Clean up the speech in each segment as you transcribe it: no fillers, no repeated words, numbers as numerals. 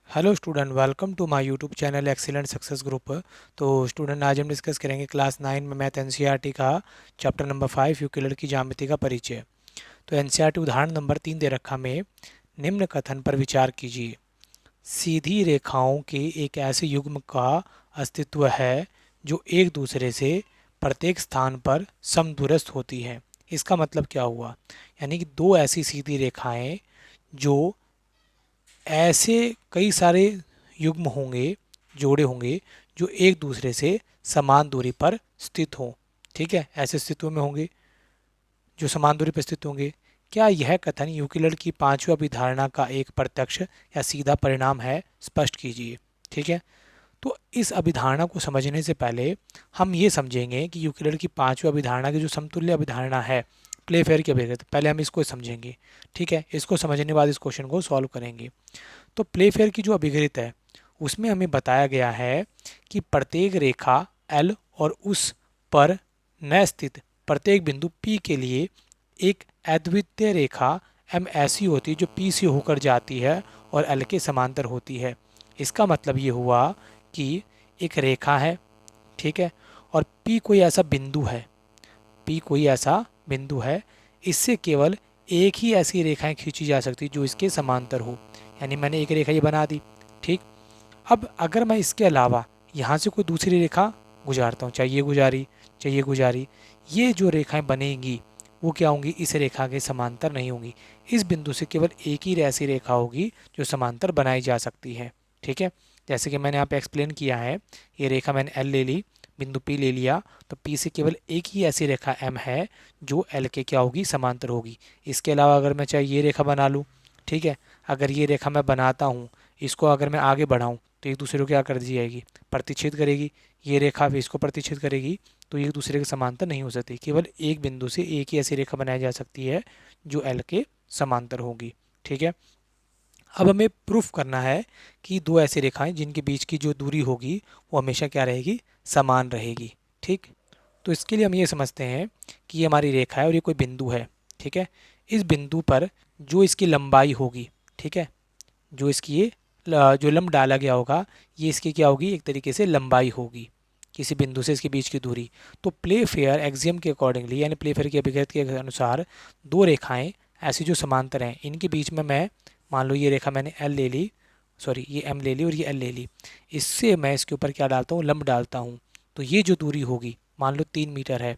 Hello student, welcome to my YouTube channel excellent success group. तो student, आज हम discuss करेंगे क्लास 9 में मैथ एनसीईआरटी का चैप्टर नंबर 5 यूक्लिड की ज्यामिति का परिचय। तो एनसीईआरटी उदाहरण नंबर 3 दे रखा में निम्न कथन पर विचार कीजिए। सीधी रेखाओं के एक ऐसे युग्म का अस्तित्व है जो एक दूसरे से प्रत्येक स्थान पर समदूरस्थ होती है। इसका मतलब क्या हुआ? यानी कि दो ऐसी सीधी रेखाएं जो ऐसे कई सारे युग्म होंगे, जोड़े होंगे, जो एक दूसरे से समान दूरी पर स्थित हों। ठीक है, ऐसे स्थितियों में होंगे जो समान दूरी पर स्थित होंगे। क्या यह कथन यूक्लिड की पांचवी अभिधारणा का एक प्रत्यक्ष या सीधा परिणाम है? स्पष्ट कीजिए। ठीक है, तो इस अभिधारणा को समझने से पहले हम ये समझेंगे कि यूक्लिड की पांचवी अभिधारणा की जो समतुल्य अभिधारणा है प्लेफेयर की अभिगत, पहले हम इसको समझेंगे। ठीक है, इसको समझने के बाद इस क्वेश्चन को सॉल्व करेंगे। तो प्लेफेयर की जो अभिगत है उसमें हमें बताया गया है कि प्रत्येक रेखा एल और उस पर न स्थित प्रत्येक बिंदु पी के लिए एक अद्वितीय रेखा एम ऐसी होती है जो पी से होकर जाती है और एल के समांतर होती है। इसका मतलब ये हुआ कि एक रेखा है, ठीक है, और पी कोई ऐसा बिंदु है, पी कोई ऐसा बिंदु है, इससे केवल एक ही ऐसी रेखाएं खींची जा सकती जो इसके समांतर हो। यानी मैंने एक रेखा ये बना दी, ठीक। अब अगर मैं इसके अलावा यहाँ से कोई दूसरी रेखा गुजारता हूँ, चाहे ये गुजारी चाहे ये गुजारी, ये जो रेखाएं बनेंगी वो क्या होंगी? इस रेखा के समांतर नहीं होंगी। इस बिंदु से केवल एक ही ऐसी रेखा होगी जो समांतर बनाई जा सकती है। ठीक है, जैसे कि मैंने यहाँ पे एक्सप्लेन किया है, ये रेखा मैंने एल ले ली, बिंदु पी ले लिया, तो पी से केवल एक ही ऐसी रेखा एम है जो एल के क्या होगी? समांतर होगी। इसके अलावा अगर मैं चाहे ये रेखा बना लूँ, ठीक है, अगर ये रेखा मैं बनाता हूँ, इसको अगर मैं आगे बढ़ाऊँ तो एक दूसरे को क्या कर दी जाएगी? प्रतिच्छेद करेगी। ये रेखा भी इसको प्रतिच्छेद करेगी, तो एक दूसरे के समांतर नहीं हो सकती। केवल एक बिंदु से एक ही ऐसी रेखा बनाई जा सकती है जो एल के समांतर होगी। ठीक है, अब हमें प्रूफ करना है कि दो ऐसी रेखाएं जिनके बीच की जो दूरी होगी वो हमेशा क्या रहेगी? समान रहेगी। ठीक, तो इसके लिए हम ये समझते हैं कि ये हमारी रेखा है और ये कोई बिंदु है। ठीक है, इस बिंदु पर जो इसकी लंबाई होगी, ठीक है, जो इसकी ये जो लंब डाला गया होगा, ये इसकी क्या होगी? एक तरीके से लंबाई होगी, किसी बिंदु से इसके बीच की दूरी। तो प्ले फेयर एक्सियम के अकॉर्डिंगली, यानी प्ले फेयर की अभिगत के अनुसार, दो रेखाएं ऐसी जो समांतर हैं, इनके बीच में मैं मान लो ये रेखा मैंने एल ले ली, सॉरी ये एम ले ली और ये एल ले ली, इससे मैं इसके ऊपर क्या डालता हूँ? लंब डालता हूँ। तो ये जो दूरी होगी मान लो 3 मीटर है,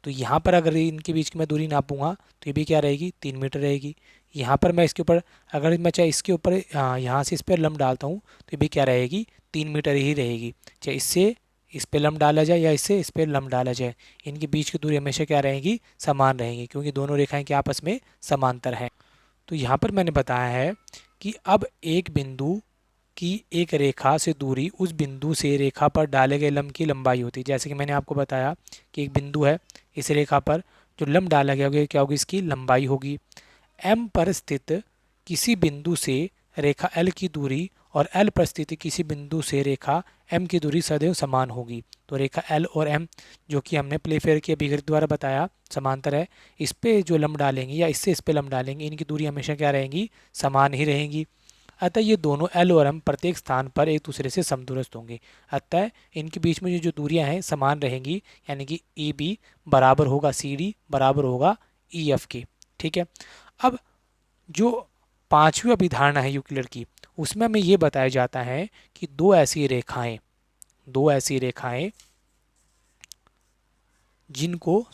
तो यहाँ पर अगर इनके बीच की मैं दूरी नापूंगा तो ये भी क्या रहेगी? 3 मीटर रहेगी। यहाँ पर मैं इसके ऊपर अगर मैं चाहे इसके ऊपर यहाँ से इस पर लंब डालता हूँ तो ये भी क्या रहेगी? 3 मीटर ही रहेगी। चाहे इससे इस पर लंब डाला जाए या इससे इस पर लंब डाला जाए, इनके बीच की दूरी हमेशा क्या रहेगी? समान रहेगी, क्योंकि दोनों रेखाएं क्या आपस में समांतर हैं। तो यहाँ पर मैंने बताया है कि अब एक बिंदु की एक रेखा से दूरी उस बिंदु से रेखा पर डाले गए लंब की लंबाई होती है। जैसे कि मैंने आपको बताया कि एक बिंदु है, इस रेखा पर जो लंब डाला गया होगा क्या होगी? इसकी लंबाई होगी। एम पर स्थित किसी बिंदु से रेखा एल की दूरी और एल पर स्थित किसी बिंदु से रेखा एम की दूरी सदैव समान होगी। तो रेखा एल और एम जो कि हमने प्लेफेयर के अभिगत द्वारा बताया समांतर है, इस पे जो लंब डालेंगे या इससे इस पे लंब डालेंगे, इनकी दूरी हमेशा क्या रहेंगी? समान ही रहेंगी। अतः ये दोनों एल और एम प्रत्येक स्थान पर एक दूसरे से समदूरस्थ होंगे। अतः इनके बीच में जो दूरियां हैं समान रहेंगी, यानी कि ए बी बराबर होगा सी डी बराबर होगा ई एफ के। ठीक है, अब जो पांचवी अभिधारणा है यूक्लिड की, उसमें हमें ये बताया जाता है कि दो ऐसी रेखाएं जिनको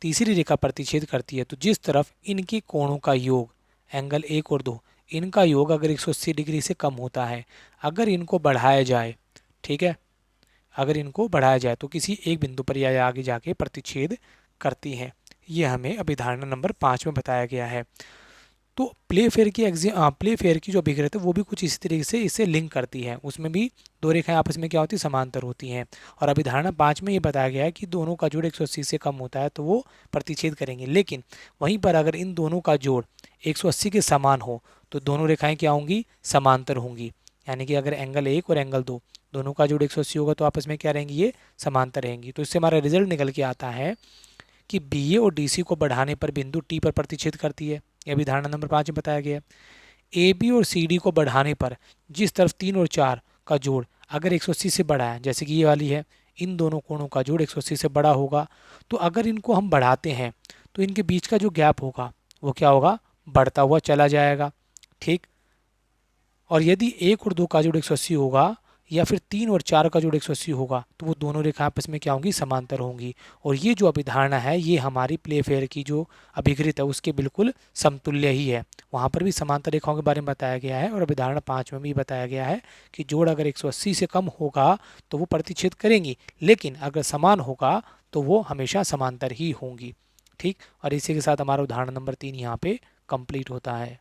तीसरी रेखा प्रतिच्छेद करती है, तो जिस तरफ इनके कोणों का योग, एंगल 1 और 2, इनका योग अगर 180 डिग्री से कम होता है, अगर इनको बढ़ाया जाए, ठीक है, अगर इनको बढ़ाया जाए तो किसी एक बिंदु पर या आगे जाके प्रतिच्छेद करती हैं। ये हमें अभिधारणा नंबर 5 में बताया गया है। तो प्ले फेयर की जो अभिक्रिया है वो भी कुछ इसी तरीके से इसे लिंक करती है। उसमें भी दो रेखाएं आपस में क्या होती है? समांतर होती हैं। और अभिधारणा 5 में ये बताया गया है कि दोनों का जोड़ 180 से कम होता है तो वो प्रतिच्छेद करेंगे। लेकिन वहीं पर अगर इन दोनों का जोड़ 180 के समान हो तो दोनों रेखाएं क्या होंगी? समांतर होंगी। यानी कि अगर एंगल 1 और एंगल 2 दोनों का जोड़ 180 होगा तो आपस में क्या रहेंगी? ये समांतर रहेंगी। तो इससे हमारा रिजल्ट निकल के आता है कि बी ए और डी सी को बढ़ाने पर बिंदु टी पर प्रतिच्छेद करती है। यह भी धारणा नंबर 5 में बताया गया है। ए बी और सी डी को बढ़ाने पर जिस तरफ 3 और 4 का जोड़ अगर 180 से बड़ा है, जैसे कि ये वाली है, इन दोनों कोणों का जोड़ 180 से बड़ा होगा, तो अगर इनको हम बढ़ाते हैं तो इनके बीच का जो गैप होगा वो क्या होगा, बढ़ता हुआ चला जाएगा। ठीक। और यदि 1 और 2 का जोड़ 180 होगा या फिर 3 और 4 का जोड़ 180 होगा तो वो दोनों रेखा आपस में क्या होंगी, समांतर होंगी। और ये जो अभिधारणा है ये हमारी प्लेफेयर की जो अभिकृत है उसके बिल्कुल समतुल्य ही है। वहाँ पर भी समांतर रेखाओं के बारे में बताया गया है और अभिधारणा 5 में भी बताया गया है कि जोड़ अगर 180 से कम होगा तो वो प्रतिच्छेद करेंगी, लेकिन अगर समान होगा तो वो हमेशा समांतर ही होंगी। ठीक। और इसी के साथ हमारा उदाहरण नंबर 3 यहाँ पे कंप्लीट होता है।